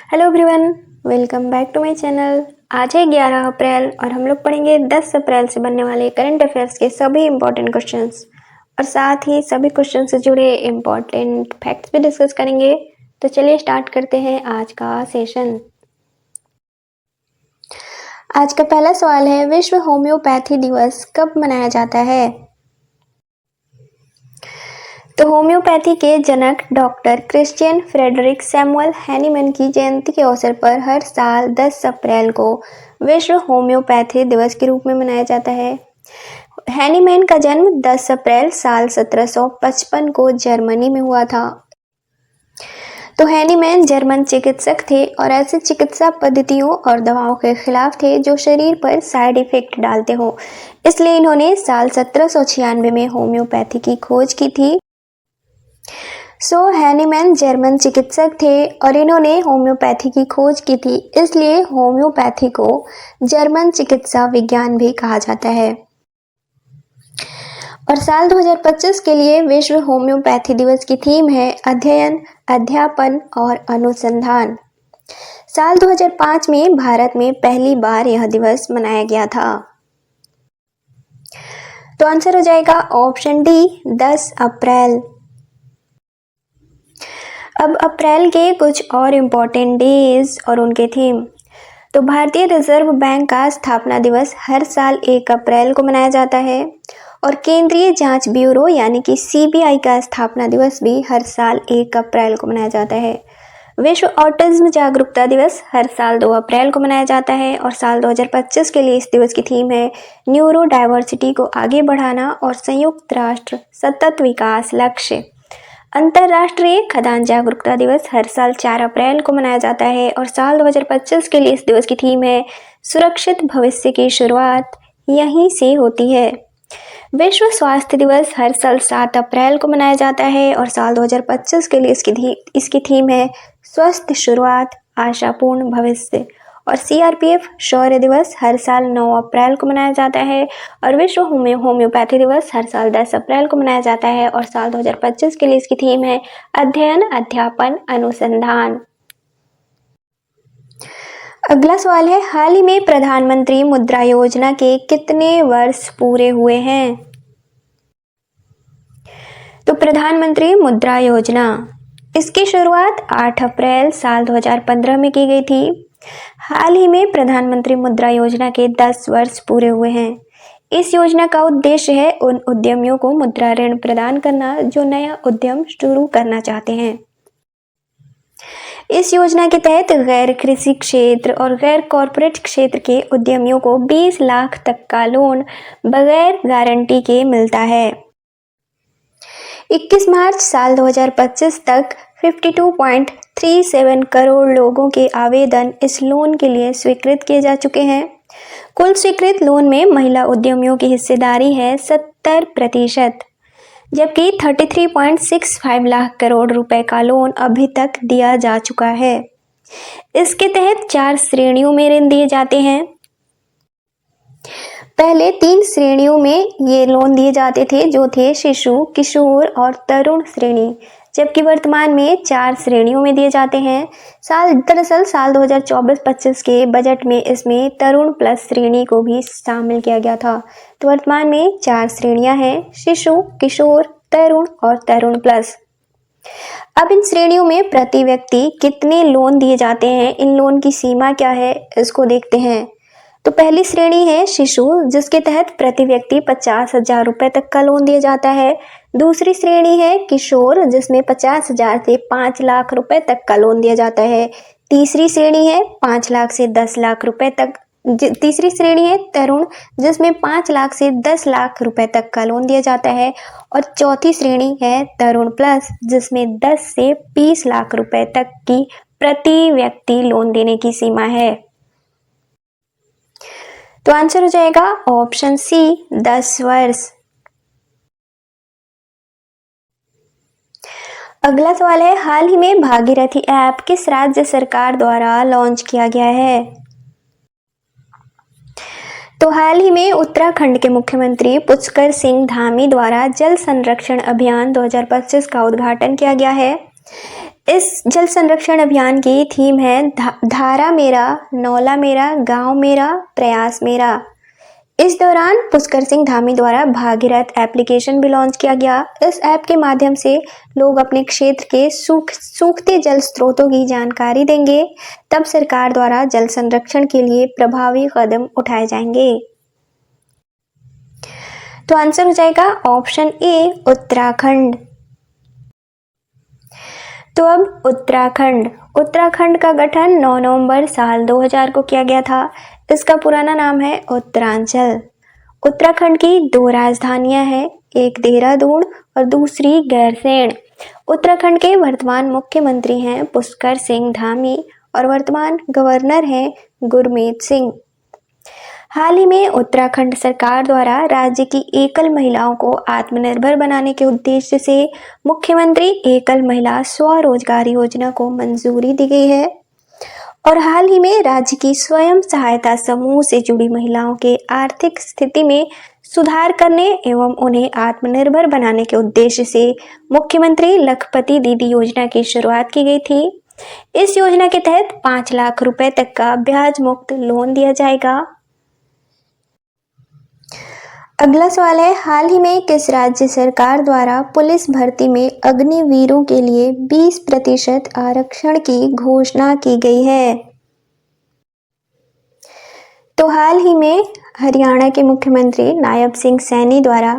Hello everyone, welcome back to my channel. आज है 11 अप्रैल और हम लोग पढ़ेंगे 10 अप्रैल से बनने वाले करंट अफेयर्स के सभी इम्पोर्टेंट क्वेश्चंस और साथ ही सभी क्वेश्चन से जुड़े इम्पोर्टेंट फैक्ट्स भी डिस्कस करेंगे। तो चलिए स्टार्ट करते हैं आज का सेशन। आज का पहला सवाल है, विश्व होम्योपैथी दिवस कब मनाया जाता है? तो होम्योपैथी के जनक doctor Christian Frederick Samuel Hahnemann की जयंती के अवसर पर हर साल 10 अप्रैल को विश्व होम्योपैथी दिवस के रूप में मनाया जाता है। हैनीमैन का जन्म 10 अप्रैल साल 1755 को जर्मनी में हुआ था। तो हैनीमैन जर्मन चिकित्सक थे और ऐसे चिकित्सा पद्धतियों और दवाओं के खिलाफ थे जो शरीर पर साइड इफेक्ट डालते हो, इसलिए इन्होंने साल 1796 में होम्योपैथी की खोज की थी। हैनीमैन जर्मन चिकित्सक थे और इन्होंने होम्योपैथी की खोज की थी, इसलिए होम्योपैथी को जर्मन चिकित्सा विज्ञान भी कहा जाता है। और साल 2025 के लिए विश्व होम्योपैथी दिवस की थीम है अध्ययन, अध्यापन और अनुसंधान। साल 2005 में भारत में पहली बार यह दिवस मनाया गया था। तो आंसर हो जाएगा ऑप्शन डी, 10 अप्रैल। अब अप्रैल के कुछ और इम्पोर्टेंट डेज और उनके थीम। तो भारतीय रिजर्व बैंक का स्थापना दिवस हर साल 1 अप्रैल को मनाया जाता है और केंद्रीय जांच ब्यूरो यानी कि सीबीआई का स्थापना दिवस भी हर साल 1 अप्रैल को मनाया जाता है। विश्व ऑटिज्म जागरूकता दिवस हर साल 2 अप्रैल को मनाया जाता है और साल 2025 के लिए इस दिवस की थीम है न्यूरो डाइवर्सिटी को आगे बढ़ाना और संयुक्त राष्ट्र सतत विकास लक्ष्य। अंतर्राष्ट्रीय खदान जागरूकता दिवस हर साल 4 अप्रैल को मनाया जाता है और साल 2025 के लिए इस दिवस की थीम है सुरक्षित भविष्य की शुरुआत यहीं से होती है। विश्व स्वास्थ्य दिवस हर साल 7 अप्रैल को मनाया जाता है और साल 2025 के लिए इसकी थीम है स्वस्थ शुरुआत आशापूर्ण भविष्य। और सीआरपीएफ शौर्य दिवस हर साल 9 अप्रैल को मनाया जाता है और विश्व होम्योपैथी दिवस हर साल 10 अप्रैल को मनाया जाता है और साल 2025 के लिए इसकी थीम है अध्ययन, अध्यापन, अनुसंधान। अगला सवाल है, हाल ही में प्रधानमंत्री मुद्रा योजना के कितने वर्ष पूरे हुए हैं? तो प्रधानमंत्री मुद्रा योजना, इसकी शुरुआत 8 अप्रैल साल 2015 में की गई थी। हाल ही में प्रधानमंत्री मुद्रा योजना के 10 वर्ष पूरे हुए हैं। इस योजना का उद्देश्य है उन उद्यमियों को मुद्रा ऋण प्रदान करना जो नया उद्यम शुरू करना चाहते हैं। इस योजना के तहत गैर कृषि क्षेत्र और गैर कॉरपोरेट क्षेत्र के उद्यमियों को 20 लाख तक का लोन बगैर गारंटी के मिलता है। 21 मार्च साल 2025 तक 52.37 करोड़ लोगों के आवेदन इस लोन के लिए स्वीकृत किए जा चुके हैं। कुल स्वीकृत लोन में महिला उद्यमियों की हिस्सेदारी है 70%, जबकि 33.65 लाख करोड़ रुपए का लोन अभी तक दिया जा चुका है। इसके तहत 4 श्रेणियों में ऋण दिए जाते हैं। पहले 3 श्रेणियों में ये लोन दिए जाते थे जो थे शिशु, किशोर और तरुण श्रेणी, जबकि वर्तमान में 4 श्रेणियों में दिए जाते हैं। दरअसल साल 2024-25 के बजट में इसमें तरुण प्लस श्रेणी को भी शामिल किया गया था। तो वर्तमान में 4 श्रेणियां हैं, शिशु, किशोर, तरुण और तरुण प्लस। अब इन श्रेणियों में प्रति व्यक्ति कितने लोन दिए जाते हैं, इन लोन की सीमा क्या है, इसको देखते हैं। तो पहली श्रेणी है शिशु, जिसके तहत प्रति व्यक्ति 50,000 रुपए तक का लोन दिया जाता है। दूसरी श्रेणी है किशोर, जिसमें 50,000 से 5 लाख रुपए तक का लोन दिया जाता है। तीसरी श्रेणी है 5 लाख से 10 लाख रुपए तक। तीसरी श्रेणी है तरुण, जिसमें 5 लाख से 10 लाख रुपए तक का लोन दिया जाता है। और चौथी श्रेणी है तरुण प्लस, जिसमें 10 से 20 लाख रुपए तक की प्रति व्यक्ति लोन देने की सीमा है। तो आंसर हो जाएगा ऑप्शन सी, 10 वर्ष। अगला सवाल है, हाल ही में भागीरथी ऐप किस राज्य सरकार द्वारा लॉन्च किया गया है? तो हाल ही में उत्तराखंड के मुख्यमंत्री पुष्कर सिंह धामी द्वारा जल संरक्षण अभियान 2025 का उद्घाटन किया गया है। इस जल संरक्षण अभियान की थीम है धारा मेरा, नौला मेरा, गांव मेरा, प्रयास मेरा। इस दौरान पुष्कर सिंह धामी द्वारा भागीरथ एप्लीकेशन भी लॉन्च किया गया। इस ऐप के माध्यम से लोग अपने क्षेत्र के सूखते जल स्रोतों की जानकारी देंगे, तब सरकार द्वारा जल संरक्षण के लिए प्रभावी कदम उठाए जाएंगे। तो आंसर हो जाएगा ऑप्शन ए उत्तराखंड। तो अब उत्तराखंड का गठन 9 नवंबर साल 2000 को किया गया था। इसका पुराना नाम है उत्तरांचल। उत्तराखंड की 2 राजधानियां हैं, एक देहरादून और दूसरी गैरसैंण। उत्तराखंड के वर्तमान मुख्यमंत्री हैं पुष्कर सिंह धामी और वर्तमान गवर्नर हैं गुरमीत सिंह। हाल ही में उत्तराखंड सरकार द्वारा राज्य की एकल महिलाओं को आत्मनिर्भर बनाने के उद्देश्य से मुख्यमंत्री एकल महिला स्वरोजगार योजना को मंजूरी दी गई है और हाल ही में राज्य की स्वयं सहायता समूह से जुड़ी महिलाओं के आर्थिक स्थिति में सुधार करने एवं उन्हें आत्मनिर्भर बनाने के उद्देश्य से मुख्यमंत्री लखपति दीदी योजना की शुरुआत की गई थी। इस योजना के तहत 5 लाख रुपए तक का ब्याज मुक्त लोन दिया जाएगा। अगला सवाल है, हाल ही में किस राज्य सरकार द्वारा पुलिस भर्ती में अग्निवीरों के लिए 20% आरक्षण की घोषणा की गई है? तो हाल ही में हरियाणा के मुख्यमंत्री नायब सिंह सैनी द्वारा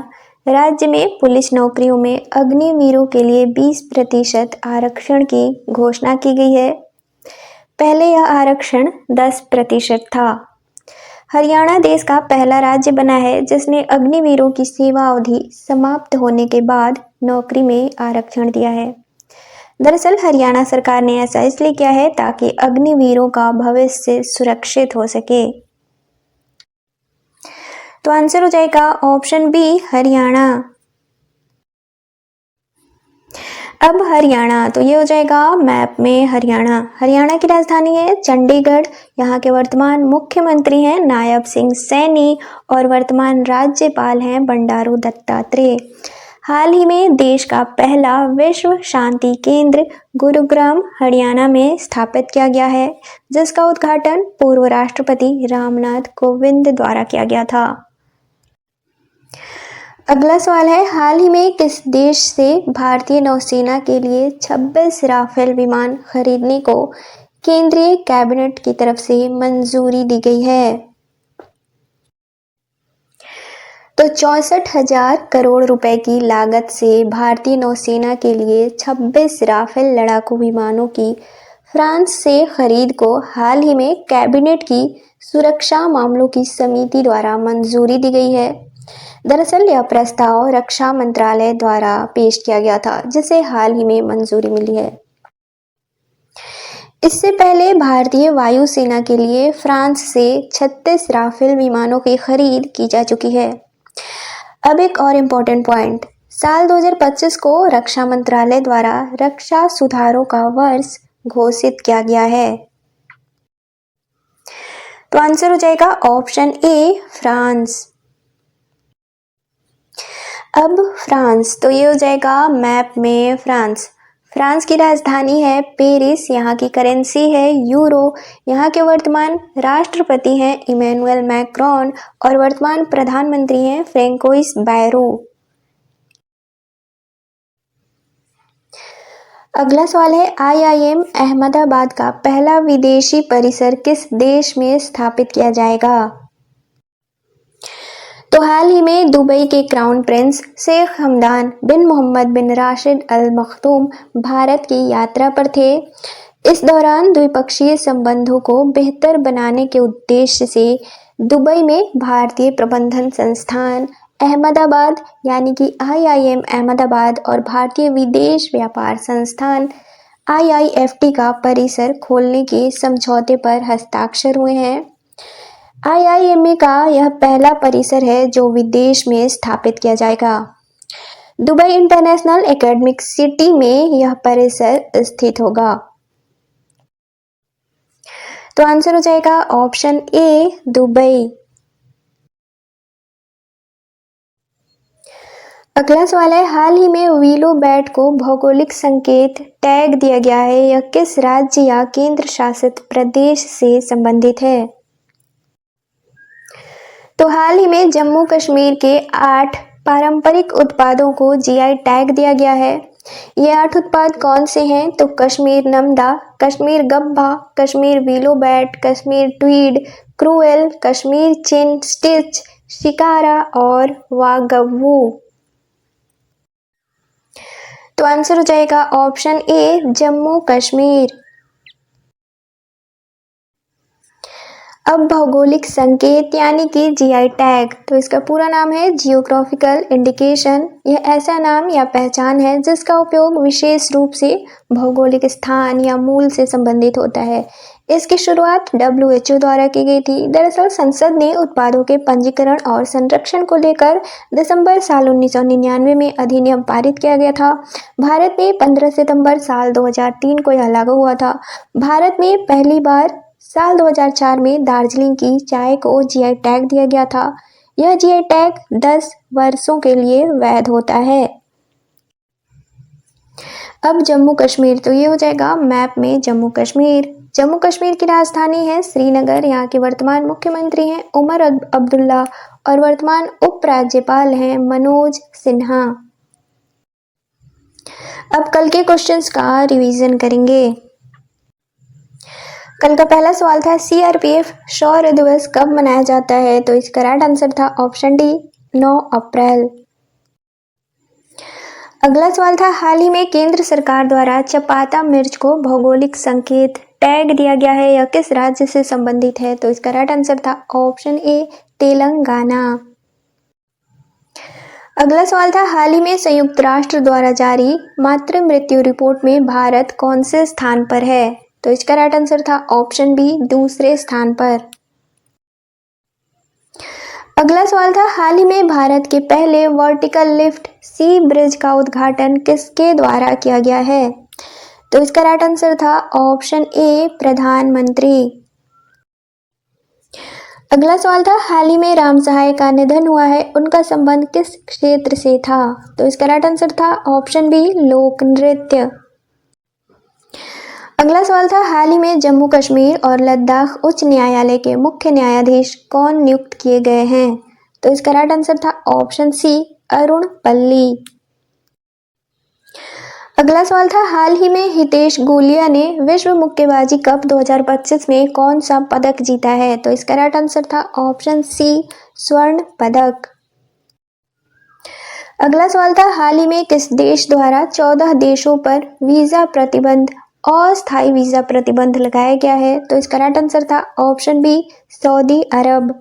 राज्य में पुलिस नौकरियों में अग्निवीरों के लिए 20% आरक्षण की घोषणा की गई है। पहले यह आरक्षण 10% था। हरियाणा देश का पहला राज्य बना है जिसने अग्निवीरों की सेवा अवधि समाप्त होने के बाद नौकरी में आरक्षण दिया है। दरअसल हरियाणा सरकार ने ऐसा इसलिए किया है ताकि अग्निवीरों का भविष्य सुरक्षित हो सके। तो आंसर हो जाएगा ऑप्शन बी हरियाणा। अब हरियाणा, तो ये हो जाएगा मैप में हरियाणा की राजधानी है चंडीगढ़। यहाँ के वर्तमान मुख्यमंत्री हैं नायब सिंह सैनी और वर्तमान राज्यपाल हैं बंडारू दत्तात्रेय। हाल ही में देश का पहला विश्व शांति केंद्र गुरुग्राम हरियाणा में स्थापित किया गया है, जिसका उद्घाटन पूर्व राष्ट्रपति रामनाथ कोविंद द्वारा किया गया था। अगला सवाल है, हाल ही में किस देश से भारतीय नौसेना के लिए 26 राफेल विमान खरीदने को केंद्रीय कैबिनेट की तरफ से मंजूरी दी गई है? तो 64,000 करोड़ रुपए की लागत से भारतीय नौसेना के लिए 26 राफेल लड़ाकू विमानों की फ्रांस से खरीद को हाल ही में कैबिनेट की सुरक्षा मामलों की समिति द्वारा मंजूरी दी गई है। दरअसल यह प्रस्ताव रक्षा मंत्रालय द्वारा पेश किया गया था, जिसे हाल ही में मंजूरी मिली है। इससे पहले भारतीय वायुसेना के लिए फ्रांस से 36 राफेल विमानों की खरीद की जा चुकी है। अब एक और इम्पोर्टेंट पॉइंट, साल 2025 को रक्षा मंत्रालय द्वारा रक्षा सुधारों का वर्ष घोषित किया गया है। तो आंसर हो जाएगा ऑप्शन ए फ्रांस। अब फ्रांस, तो ये हो जाएगा मैप में फ्रांस की राजधानी है पेरिस। यहाँ की करेंसी है यूरो। यहाँ के वर्तमान राष्ट्रपति हैं इमैनुअल मैक्रोन और वर्तमान प्रधानमंत्री हैं फ्रेंकोइस बायरू। अगला सवाल है, IIM अहमदाबाद का पहला विदेशी परिसर किस देश में स्थापित किया जाएगा? तो हाल ही में दुबई के क्राउन प्रिंस शेख हमदान बिन मोहम्मद बिन राशिद अल मखदूम भारत की यात्रा पर थे। इस दौरान द्विपक्षीय संबंधों को बेहतर बनाने के उद्देश्य से दुबई में भारतीय प्रबंधन संस्थान अहमदाबाद यानी कि IIM अहमदाबाद और भारतीय विदेश व्यापार संस्थान IIFT का परिसर खोलने के समझौते पर हस्ताक्षर हुए हैं। IIMA का यह पहला परिसर है जो विदेश में स्थापित किया जाएगा। दुबई इंटरनेशनल एकेडमिक सिटी में यह परिसर स्थित होगा। तो आंसर हो जाएगा ऑप्शन ए दुबई। अगला सवाल है, हाल ही में विलो बैट को भौगोलिक संकेत टैग दिया गया है, यह किस राज्य या केंद्र शासित प्रदेश से संबंधित है? तो हाल ही में जम्मू कश्मीर के 8 पारंपरिक उत्पादों को जीआई टैग दिया गया है। ये 8 उत्पाद कौन से हैं? तो Kashmir namda, Kashmir gabba, Kashmir willow bat, Kashmir tweed, crewel, Kashmir chain stitch, shikara और वागवू। तो आंसर हो जाएगा ऑप्शन ए, जम्मू कश्मीर। अब भौगोलिक संकेत यानी कि जीआई टैग, तो इसका पूरा नाम है जियोग्राफिकल इंडिकेशन। यह ऐसा नाम या पहचान है जिसका उपयोग विशेष रूप से भौगोलिक स्थान या मूल से संबंधित होता है। इसकी शुरुआत WHO द्वारा की गई थी। दरअसल संसद ने उत्पादों के पंजीकरण और संरक्षण को लेकर दिसंबर साल 1999 में अधिनियम पारित किया गया था। भारत में 15 सितंबर साल 2003 को यह लागू हुआ था। भारत में पहली बार साल 2004 में दार्जिलिंग की चाय को जीआई टैग दिया गया था। यह जीआई टैग 10 वर्षों के लिए वैध होता है। अब जम्मू कश्मीर, तो ये हो जाएगा मैप में जम्मू कश्मीर। जम्मू कश्मीर की राजधानी है श्रीनगर। यहाँ के वर्तमान मुख्यमंत्री हैं उमर अब्दुल्ला और वर्तमान उपराज्यपाल हैं मनोज सिन्हा। अब कल के क्वेश्चंस का रिवीजन करेंगे। कल का पहला सवाल था, सीआरपीएफ शौर्य दिवस कब मनाया जाता है? तो इसका राइट आंसर था ऑप्शन डी, 9 अप्रैल। अगला सवाल था, हाल ही में केंद्र सरकार द्वारा चपाता मिर्च को भौगोलिक संकेत टैग दिया गया है, यह किस राज्य से संबंधित है? तो इसका राइट आंसर था ऑप्शन ए, तेलंगाना। अगला सवाल था, हाल ही में संयुक्त राष्ट्र द्वारा जारी मातृ मृत्यु रिपोर्ट में भारत कौन से स्थान पर है? तो इसका राइट आंसर था ऑप्शन बी, दूसरे स्थान पर। अगला सवाल था, हाल ही में भारत के पहले वर्टिकल लिफ्ट सी ब्रिज का उद्घाटन किसके द्वारा किया गया है? तो इसका राइट आंसर था ऑप्शन ए, प्रधानमंत्री। अगला सवाल था, हाल ही में राम सहाय का निधन हुआ है, उनका संबंध किस क्षेत्र से था? तो इसका राइट आंसर था ऑप्शन बी, लोक नृत्य। अगला सवाल था, हाल ही में जम्मू कश्मीर और लद्दाख उच्च न्यायालय के मुख्य न्यायाधीश कौन नियुक्त किए गए हैं? तो इसका राइट आंसर था ऑप्शन सी, अरुण पल्ली। अगला सवाल था, हाल ही में हितेश गुलिया ने विश्व मुक्केबाजी कप 2025 में कौन सा पदक जीता है? तो इसका राइट आंसर था ऑप्शन सी, स्वर्ण पदक। अगला सवाल था, हाल ही में किस देश द्वारा 14 देशों पर वीजा प्रतिबंध अस्थायी वीजा प्रतिबंध लगाया गया है? तो इसका राइट आंसर था ऑप्शन बी, सऊदी अरब।